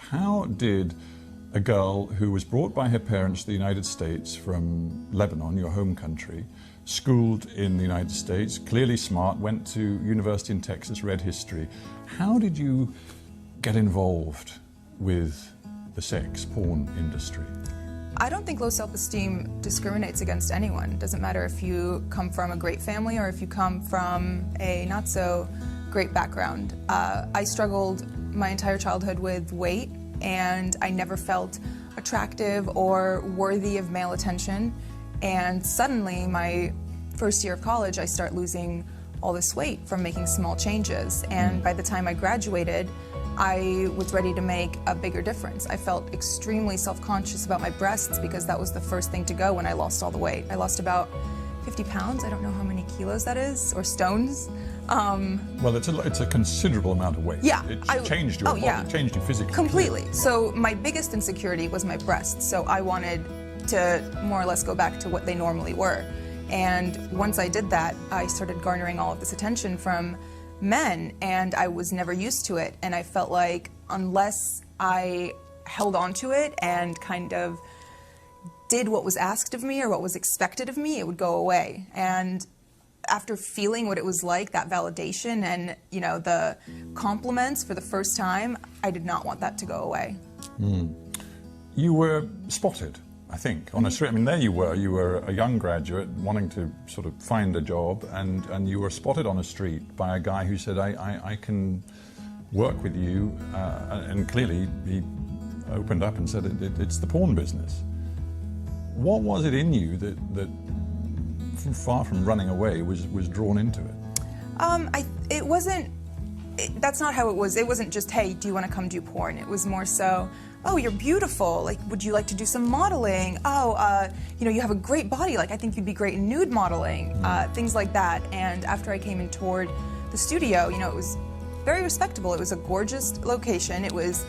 how did a girl who was brought by her parents to the United States from Lebanon, your home country, schooled in the United States, clearly smart, went to university in Texas, read history. How did you get involved with the sex porn industry? I don't think low self-esteem discriminates against anyone. It doesn't matter if you come from a great family or if you come from a not so great background. I struggled my entire childhood with weight, and I never felt attractive or worthy of male attention. And suddenly, my first year of college, I start losing all this weight from making small changes. And by the time I graduated, I was ready to make a bigger difference. I felt extremely self-conscious about my breasts because that was the first thing to go when I lost all the weight. I lost about 50 pounds. I don't know how many kilos that is, or stones. Well, it's a considerable amount of weight. Yeah. It changed your body, it changed you physically. Completely. So my biggest insecurity was my breasts. So I wanted to more or less go back to what they normally were. And once I did that, I started garnering all of this attention from men, and I was never used to it. And I felt like unless I held on to it and kind of did what was asked of me or what was expected of me, it would go away. And after feeling what it was like, that validation and, you know, the compliments for the first time, I did not want that to go away. You were spotted, I think, on a street. I mean, there you were a young graduate wanting to sort of find a job, and you were spotted on a street by a guy who said, I can work with you, and clearly he opened up and said, it's the porn business. What was it in you that far from running away, was drawn into it? It wasn't, that's not how it was. It wasn't just, hey, do you want to come do porn? It was more so, oh, you're beautiful. Like, would you like to do some modeling? Oh, you know, you have a great body. Like, I think you'd be great in nude modeling. Things like that. And after I came and toured the studio, you know, it was very respectable. It was a gorgeous location. It was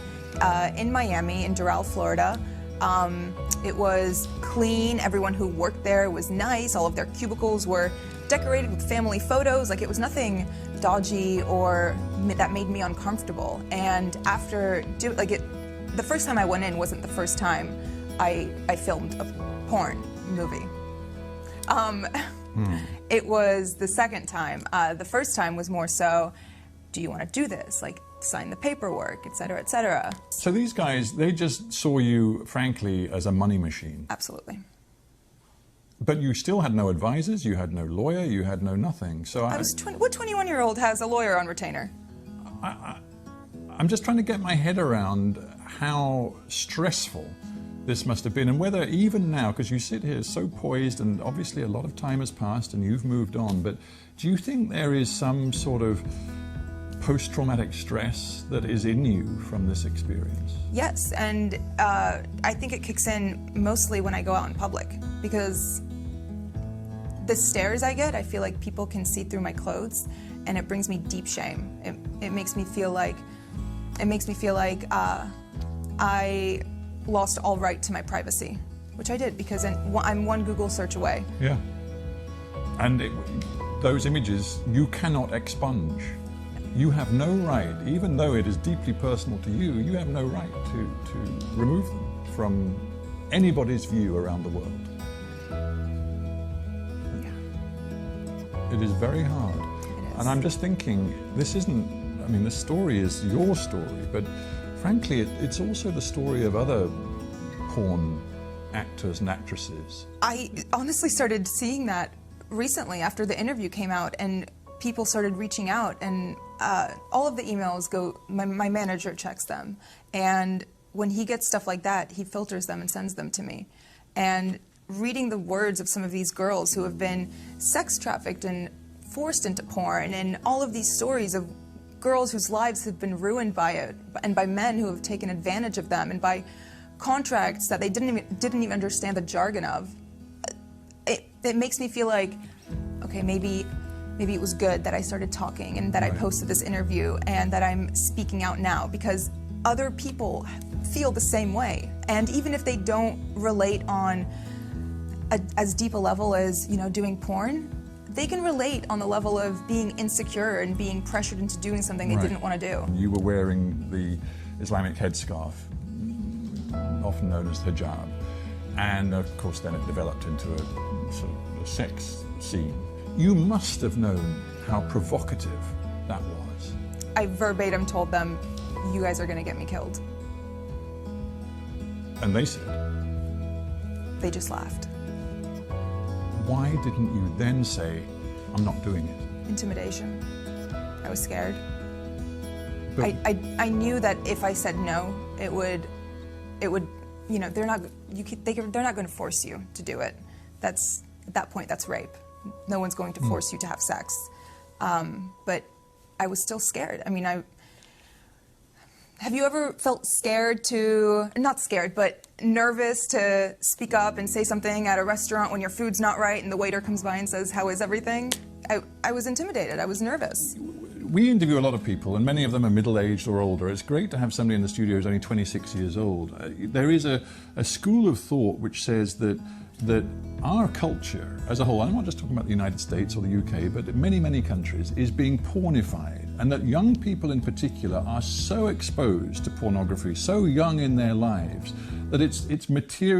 in Miami, in Doral, Florida. It was clean. Everyone who worked there was nice. All of their cubicles were decorated with family photos. Like, it was nothing dodgy or that made me uncomfortable. And after the first time I went in wasn't the first time I filmed a porn movie. It was the second time. The first time was more so, do you want to do this? Like, sign the paperwork, et cetera, et cetera. So these guys, they just saw you, frankly, as a money machine. Absolutely. But you still had no advisors, you had no lawyer, you had no nothing. So what 21-year-old has a lawyer on retainer? I'm just trying to get my head around how stressful this must have been, and whether even now, because you sit here so poised, and obviously a lot of time has passed and you've moved on, but do you think there is some sort of post-traumatic stress that is in you from this experience? Yes, and I think it kicks in mostly when I go out in public, because the stares I get, I feel like people can see through my clothes, and it brings me deep shame. It makes me feel like I lost all right to my privacy, which I did, because I'm one Google search away. Yeah, and those images you cannot expunge. You have no right, even though it is deeply personal to you, you have no right to remove them from anybody's view around the world. Yeah. It is very hard. It is. And I'm just thinking, this isn't, I mean, this story is your story, but frankly, it's also the story of other porn actors and actresses. I honestly started seeing that recently after the interview came out, and people started reaching out, and all of the emails go, my manager checks them, and when he gets stuff like that, he filters them and sends them to me. And reading the words of some of these girls who have been sex trafficked and forced into porn, and all of these stories of girls whose lives have been ruined by it, and by men who have taken advantage of them, and by contracts that they didn't even understand the jargon of, it makes me feel like, okay, maybe it was good that I started talking and that I posted this interview and that I'm speaking out now, because other people feel the same way. And even if they don't relate on as deep a level as, you know, doing porn, they can relate on the level of being insecure and being pressured into doing something they didn't want to do. You were wearing the Islamic headscarf, often known as hijab. And of course then it developed into a sort of a sex scene. You must have known how provocative that was. I verbatim told them, you guys are going to get me killed. And they said? They just laughed. Why didn't you then say, I'm not doing it? Intimidation. I was scared. But I knew that if I said no, it would, you know, they're not going to force you to do it. That's, at that point, that's rape. No one's going to force you to have sex. But I was still scared. I mean, have you ever felt scared not scared, but nervous to speak up and say something at a restaurant when your food's not right and the waiter comes by and says, how is everything? I was intimidated. I was nervous. we interview a lot of people, and many of them are middle-aged or older. It's great to have somebody in the studio who's only 26 years old. There is a school of thought which says that our culture as a whole, I'm not just talking about the United States or the UK, but many, many countries, is being pornified, and that young people in particular are so exposed to pornography, so young in their lives, that it's material